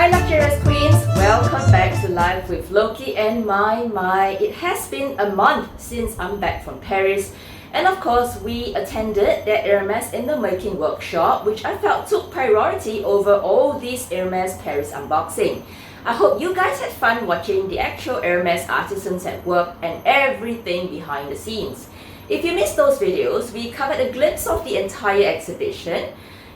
Hi luxurious queens, welcome back to Live with Lokie. And it has been a month since I'm back from Paris, and of course we attended the Hermès in the making workshop, which I felt took priority over all these Hermès Paris unboxing. I hope you guys had fun watching the actual Hermès artisans at work and everything behind the scenes. If you missed those videos, we covered a glimpse of the entire exhibition.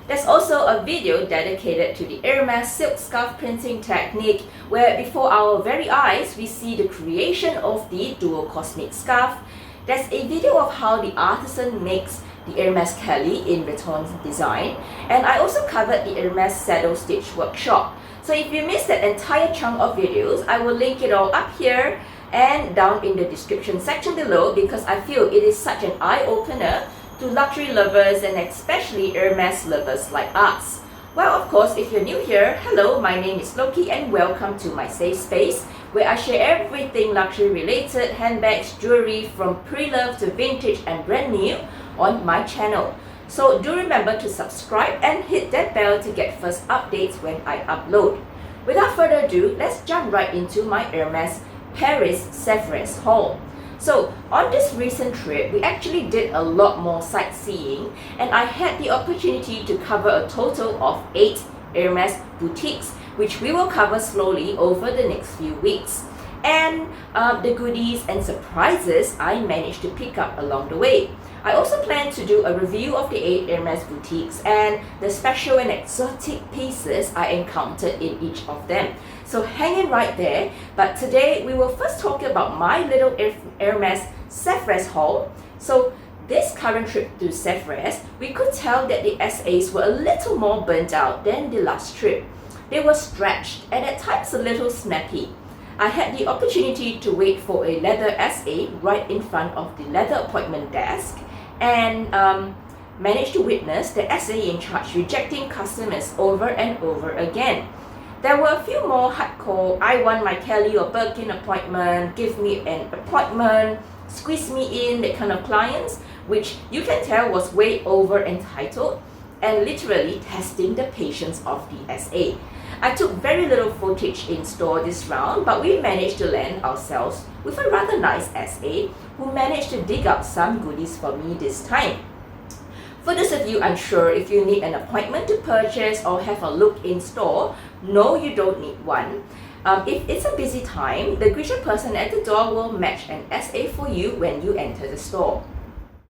There's also a video dedicated to the Hermès silk scarf printing technique, where before our very eyes we see the creation of the dual cosmic scarf. There's a video of how the artisan makes the Hermès Kelly in RETOURNE design, and I also covered the Hermès saddle stitch workshop. So if you missed that entire chunk of videos, I will link it all up here and down in the description section below, because I feel it is such an eye-opener to luxury lovers and especially Hermès lovers like us. Well, of course, if you're new here, hello, my name is Lokie and welcome to my safe space where I share everything luxury related, handbags, jewelry from pre-loved to vintage and brand new on my channel. So do remember to subscribe and hit that bell to get first updates when I upload. Without further ado, let's jump right into my Hermès Paris Sevres haul. So on this recent trip, we actually did a lot more sightseeing, and I had the opportunity to cover a total of 8 Hermès boutiques, which we will cover slowly over the next few weeks. And the goodies and surprises I managed to pick up along the way. I also plan to do a review of the 8 Hermès boutiques and the special and exotic pieces I encountered in each of them. So hang in right there, but today we will first talk about my little Hermès Sevres haul. So this current trip to Sevres, we could tell that the SAs were a little more burnt out than the last trip. They were stretched and at times a little snappy. I had the opportunity to wait for a leather SA right in front of the leather appointment desk and managed to witness the SA in charge rejecting customers over and over again. There were a few more hardcore, I want my Kelly or Birkin appointment, give me an appointment, squeeze me in, that kind of clients, which you can tell was way over entitled and literally testing the patience of the SA. I took very little footage in store this round, but we managed to land ourselves with a rather nice SA who managed to dig up some goodies for me this time. For those of you unsure if you need an appointment to purchase or have a look in store, no, you don't need one. If it's a busy time, the greeter person at the door will match an SA for you when you enter the store.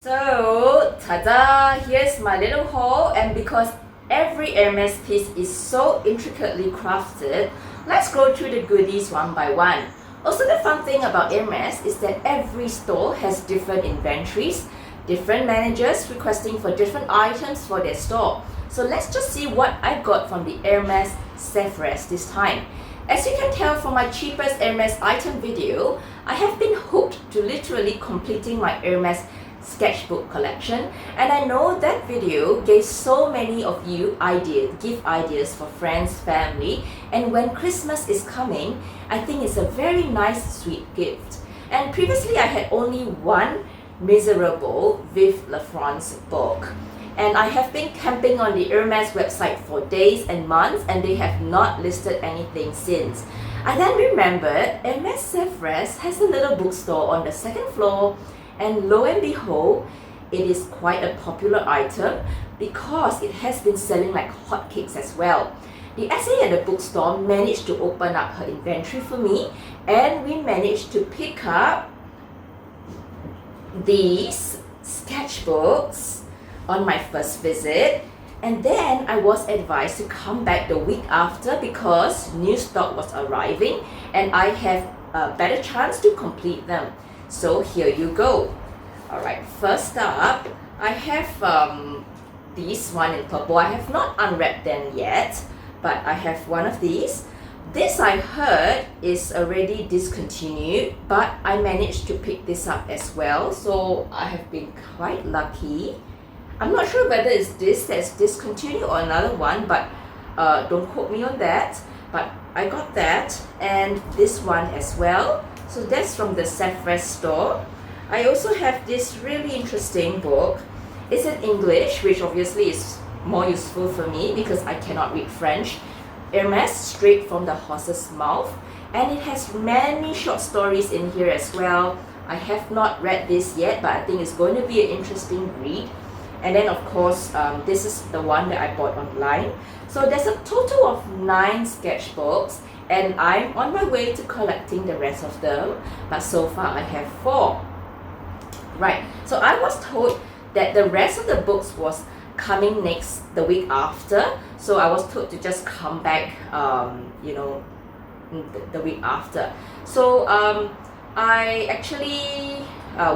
So, ta-da! Here's my little haul, and because every Hermès piece is so intricately crafted, let's go through the goodies one by one. Also, the fun thing about Hermès is that every store has different inventories, different managers requesting for different items for their store. So let's just see what I got from the Hermès Sevres this time. As you can tell from my cheapest Hermès item video, I have been hooked to literally completing my Hermès sketchbook collection, and I know that video gave so many of you gift ideas for friends, family, and when Christmas is coming, I think it's a very nice sweet gift. And previously I had only one Miserable Vive la France book, and I have been camping on the Hermès website for days and months, and they have not listed anything since. I then remembered Hermès Sevres has a little bookstore on the second floor, and lo and behold, it is quite a popular item because it has been selling like hotcakes as well. The SA at the bookstore managed to open up her inventory for me, and we managed to pick up these sketchbooks on my first visit, and then I was advised to come back the week after because new stock was arriving and I have a better chance to complete them. So here you go. Alright, first up, I have this one in purple. I have not unwrapped them yet, but I have one of these. This I heard is already discontinued, but I managed to pick this up as well, so I have been quite lucky. I'm not sure whether it's this that's discontinued or another one, but don't quote me on that. But I got that, and this one as well. So that's from the Sevres store. I also have this really interesting book. It's in English, which obviously is more useful for me because I cannot read French. Hermès straight from the horse's mouth, and it has many short stories in here as well. I have not read this yet, but I think it's going to be an interesting read. And then of course, this is the one that I bought online. So there's a total of 9 sketchbooks, and I'm on my way to collecting the rest of them, but so far I have 4. Right, so I was told that the rest of the books was coming the week after, so I was told to just come back, you know, the week after. So I actually I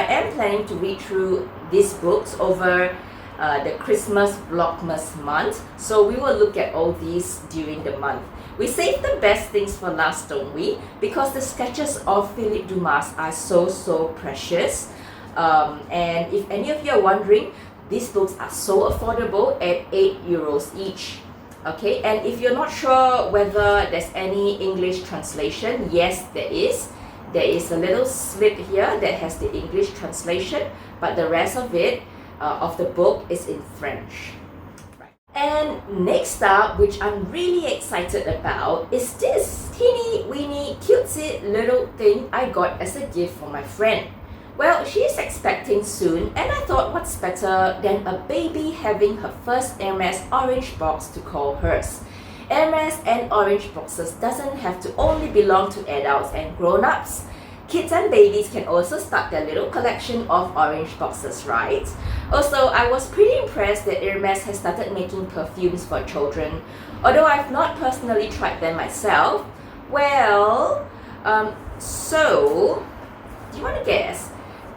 am planning to read through these books over the Christmas Vlogmas month. So we will look at all these during the month. We saved the best things for last, don't we? Because the sketches of Philippe Dumas are so precious. And if any of you are wondering, these books are so affordable at €8 each. Okay, and if you're not sure whether there's any English translation, yes, there is. There is a little slip here that has the English translation, but the rest of it, of the book, is in French. Right. And next up, which I'm really excited about, is this teeny weeny cutesy little thing I got as a gift for my friend. Well, she's expecting soon, and I thought what's better than a baby having her first Hermès orange box to call hers. Hermès and orange boxes doesn't have to only belong to adults and grown-ups. Kids and babies can also start their little collection of orange boxes, right? Also, I was pretty impressed that Hermès has started making perfumes for children. Although I've not personally tried them myself. Well, so, do you want to guess?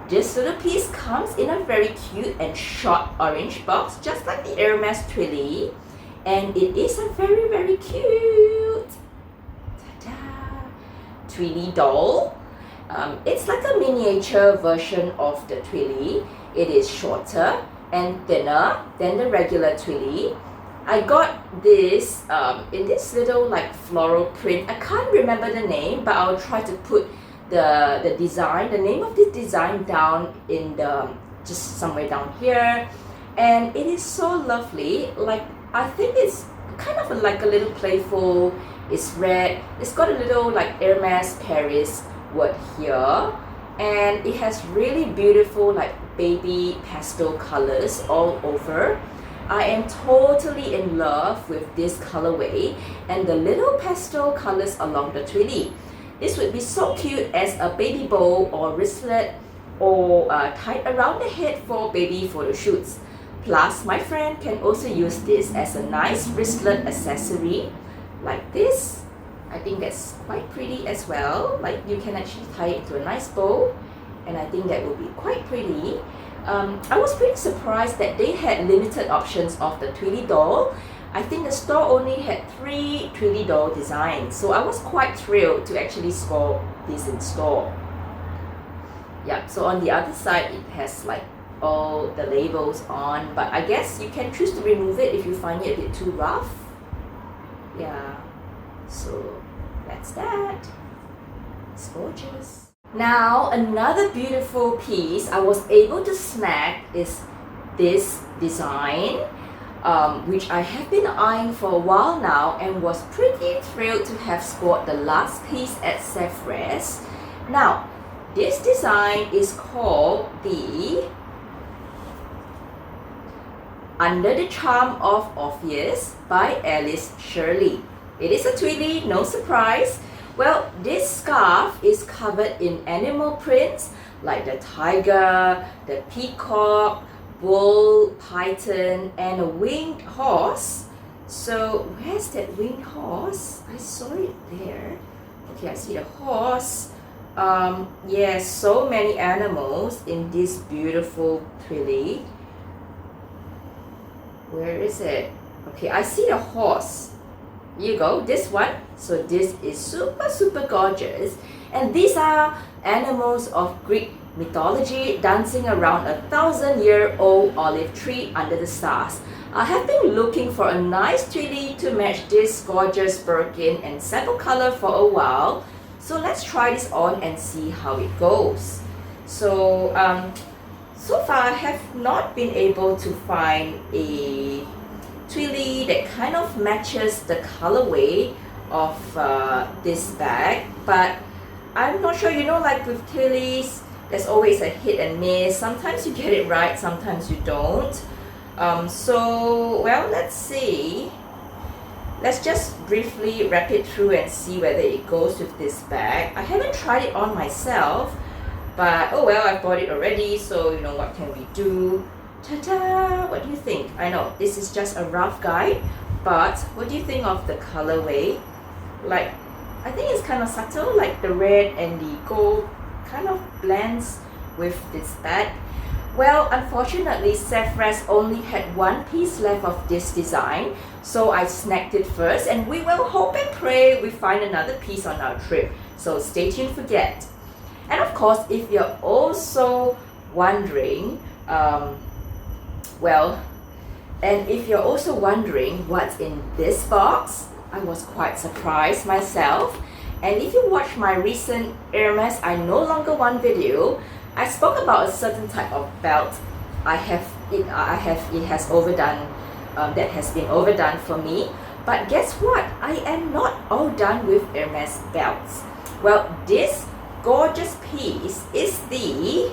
This little piece comes in a very cute and short orange box, just like the Hermès Twilly. And it is a very cute ta-da, Twilly doll. It's like a miniature version of the Twilly. It is shorter and thinner than the regular Twilly. I got this in this little like floral print. I can't remember the name, but I'll try to put the design, the name of this design down in the, just somewhere down here. And it is so lovely. Like, I think it's kind of like a little playful. It's red. It's got a little like Hermès Paris word here, and it has really beautiful like baby pastel colors all over. I am totally in love with this colorway and the little pastel colors along the Twilly. This would be so cute as a baby bow or wristlet, or tied around the head for baby photo shoots. Plus, my friend can also use this as a nice wristlet accessory, like this. I think that's quite pretty as well. Like, you can actually tie it to a nice bow, and I think that would be quite pretty. I was pretty surprised that they had limited options of the Twilly doll. I think the store only had 3 Twilly doll designs, so I was quite thrilled to actually score this in store. Yeah, so on the other side it has like all the labels on, but I guess you can choose to remove it if you find it a bit too rough. Yeah, so that's that. It's gorgeous. Now, another beautiful piece I was able to snag is this design, which I have been eyeing for a while now and was pretty thrilled to have scored the last piece at Sevres. Now, this design is called the Under the Charm of Orpheus by Alice Shirley. It is a Twilly, no surprise. Well, this scarf is covered in animal prints like the tiger, the peacock, bull, python, and a winged horse. So where's that winged horse? I saw it there. Okay, I see the horse. Yes, so many animals in this beautiful Twilly. Where is it? Okay, I see the horse. Here you go, this one. So this is super gorgeous. And these are animals of Greek mythology dancing around a 1,000-year-old olive tree under the stars. I have been looking for a nice Twilly to match this gorgeous Birkin and sable color for a while. So let's try this on and see how it goes. So, so far I have not been able to find a twilly that kind of matches the colorway of this bag, but I'm not sure, you know, like with twillies, there's always a hit and miss. Sometimes you get it right, sometimes you don't. So, well, let's see. Let's just briefly wrap it through and see whether it goes with this bag. I haven't tried it on myself, but oh well, I bought it already, so you know, what can we do? Ta-da! What do you think? I know this is just a rough guide, but what do you think of the colorway? Like, I think it's kind of subtle, like the red and the gold kind of blends with this bag. Well, unfortunately, Sevres only had one piece left of this design, so I snagged it first, and we will hope and pray we find another piece on our trip. So stay tuned for that. And of course, if you're also wondering, if you're also wondering what's in this box, I was quite surprised myself. And if you watch my recent Hermes I No Longer Want video, I spoke about a certain type of belt that has been overdone for me. But guess what? I am not all done with Hermes belts. Well, this gorgeous piece is the,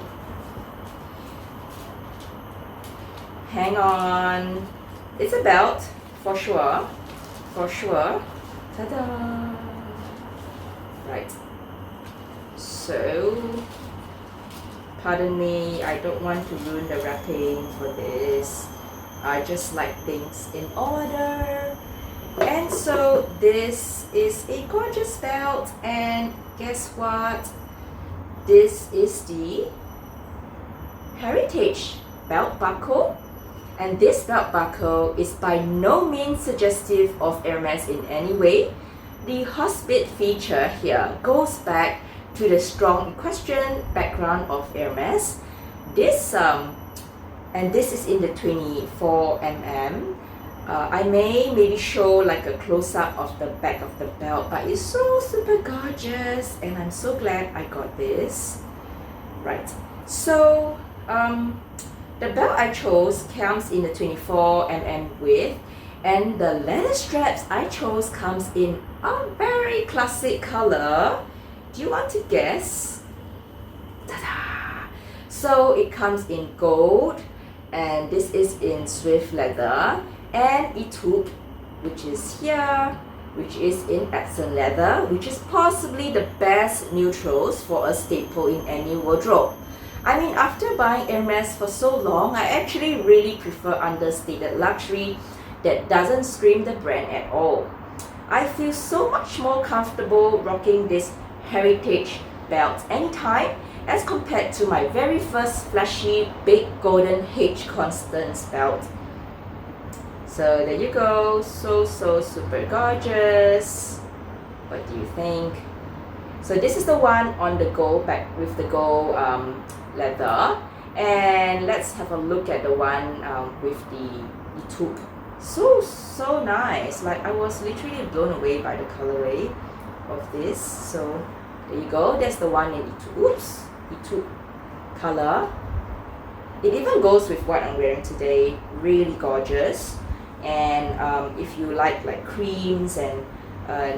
hang on, it's a belt for sure, ta-da! Right, so pardon me, I don't want to ruin the wrapping for this. I just like things in order. And so this is a gorgeous belt, and guess what? This is the Heritage belt buckle, and this belt buckle is by no means suggestive of Hermes in any way. The hospit feature here goes back to the strong equestrian background of Hermes. This and this is in the 24 mm. I may maybe show like a close-up of the back of the belt, but it's so super gorgeous, and I'm so glad I got this. Right, so the belt I chose comes in the 24 mm width, and the leather straps I chose comes in a very classic color. Do you want to guess? Ta-da! So it comes in gold, and this is in swift leather, and etude, which is here, which is in accent leather, which is possibly the best neutrals for a staple in any wardrobe. I mean, after buying Hermes for so long, I actually really prefer understated luxury that doesn't scream the brand at all. I feel so much more comfortable rocking this Heritage belt anytime as compared to my very first flashy big golden H Constance belt. So there you go, so super gorgeous. What do you think? So this is the one on the gold back with the gold leather, and let's have a look at the one with the tube. So nice. Like, I was literally blown away by the colorway of this. So there you go, that's the one in etude color. It even goes with what I'm wearing today. Really gorgeous. And if you like creams and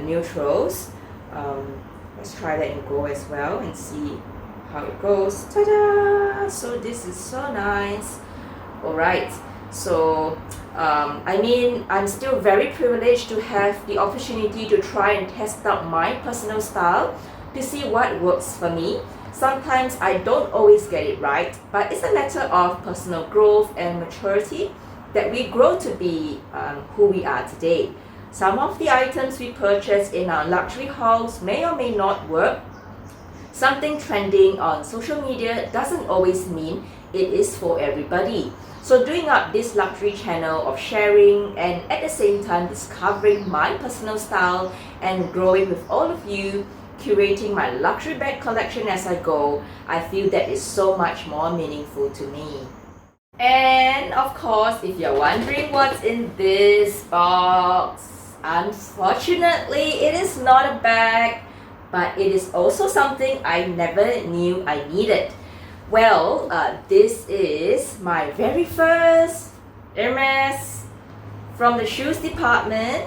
neutrals, let's try that in gold as well and see how it goes. Ta-da! So this is so nice. Alright, so I mean, I'm still very privileged to have the opportunity to try and test out my personal style to see what works for me. Sometimes I don't always get it right, but it's a matter of personal growth and maturity that we grow to be who we are today. Some of the items we purchase in our luxury hauls may or may not work. Something trending on social media doesn't always mean it is for everybody. So doing up this luxury channel of sharing and at the same time discovering my personal style and growing with all of you, curating my luxury bag collection as I go, I feel that is so much more meaningful to me. And of course, if you're wondering what's in this box, unfortunately it is not a bag, but it is also something I never knew I needed. Well, this is my very first Hermes from the shoes department,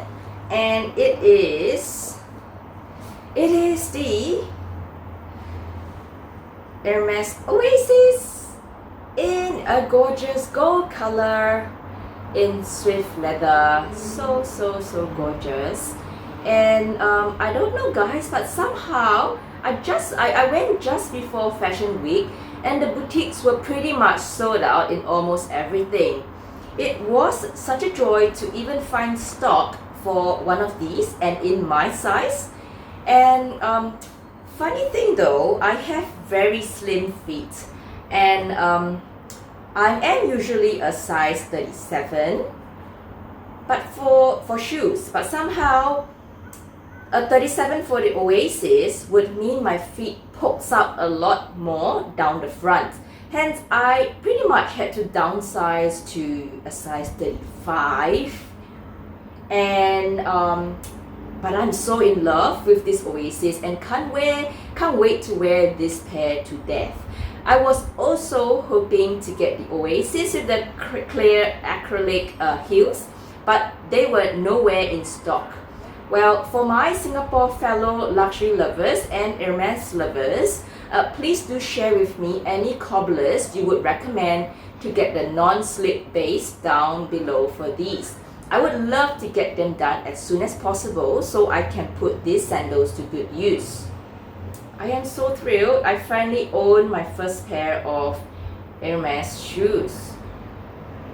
and it is the Hermes Oasis in a gorgeous gold color in swift leather. So gorgeous. And I don't know guys, but somehow I went just before fashion week, and the boutiques were pretty much sold out in almost everything. It was such a joy to even find stock for one of these and in my size. And funny thing though, I have very slim feet, and I am usually a size 37, but for shoes, but somehow a 37 for the Oasis would mean my feet pokes out a lot more down the front. Hence, I pretty much had to downsize to a size 35. And but I'm so in love with this Oasis and can't wait to wear this pair to death. I was also hoping to get the Oasis with the clear acrylic heels, but they were nowhere in stock. Well, for my Singapore fellow luxury lovers and Hermes lovers, please do share with me any cobblers you would recommend to get the non-slip base down below for these. I would love to get them done as soon as possible so I can put these sandals to good use. I am so thrilled I finally own my first pair of Hermes shoes.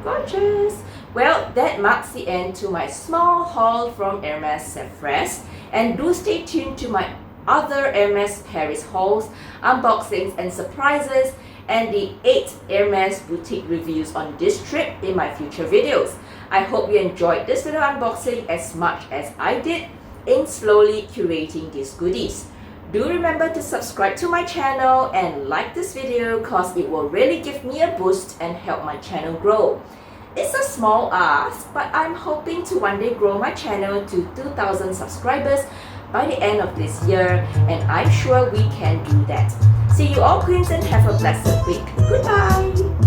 Gorgeous! Well, that marks the end to my small haul from Hermes Sevres, and do stay tuned to my other Hermes Paris hauls, unboxings and surprises, and the 8 Hermes boutique reviews on this trip in my future videos. I hope you enjoyed this little unboxing as much as I did in slowly curating these goodies. Do remember to subscribe to my channel and like this video cause it will really give me a boost and help my channel grow. It's a small ask, but I'm hoping to one day grow my channel to 2,000 subscribers by the end of this year, and I'm sure we can do that. See you all queens and have a blessed week. Goodbye!